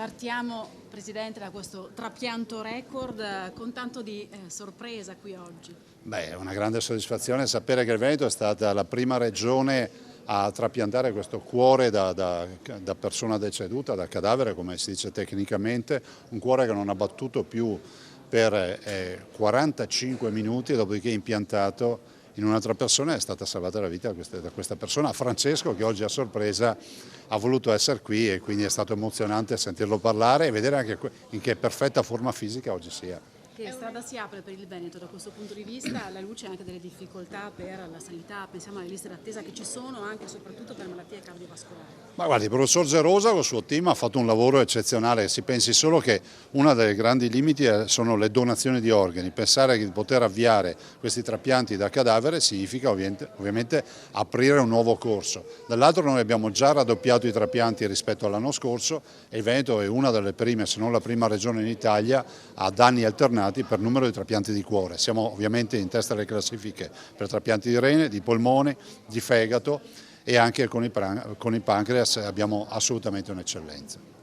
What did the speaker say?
Partiamo, Presidente, da questo trapianto record con tanto di sorpresa qui oggi. Beh, è una grande soddisfazione sapere che il Veneto è stata la prima regione a trapiantare questo cuore da persona deceduta, da cadavere, come si dice tecnicamente, un cuore che non ha battuto più per 45 minuti, dopodiché impiantato in un'altra persona. È stata salvata la vita da questa persona, Francesco, che oggi a sorpresa ha voluto essere qui e quindi è stato emozionante sentirlo parlare e vedere anche in che perfetta forma fisica oggi sia. Che strada si apre per il Veneto da questo punto di vista, alla luce anche delle difficoltà per la sanità, pensiamo alle liste d'attesa che ci sono anche e soprattutto per malattie cardiovascolari? Ma guardi, il professor Gerosa con il suo team ha fatto un lavoro eccezionale. Si pensi solo che uno dei grandi limiti sono le donazioni di organi. Pensare di poter avviare questi trapianti da cadavere significa ovviamente aprire un nuovo corso. Dall'altro noi abbiamo già raddoppiato i trapianti rispetto all'anno scorso e il Veneto è una delle prime, se non la prima regione in Italia a danni alternati per numero di trapianti di cuore. Siamo ovviamente in testa alle classifiche per trapianti di rene, di polmone, di fegato e anche con i pancreas abbiamo assolutamente un'eccellenza.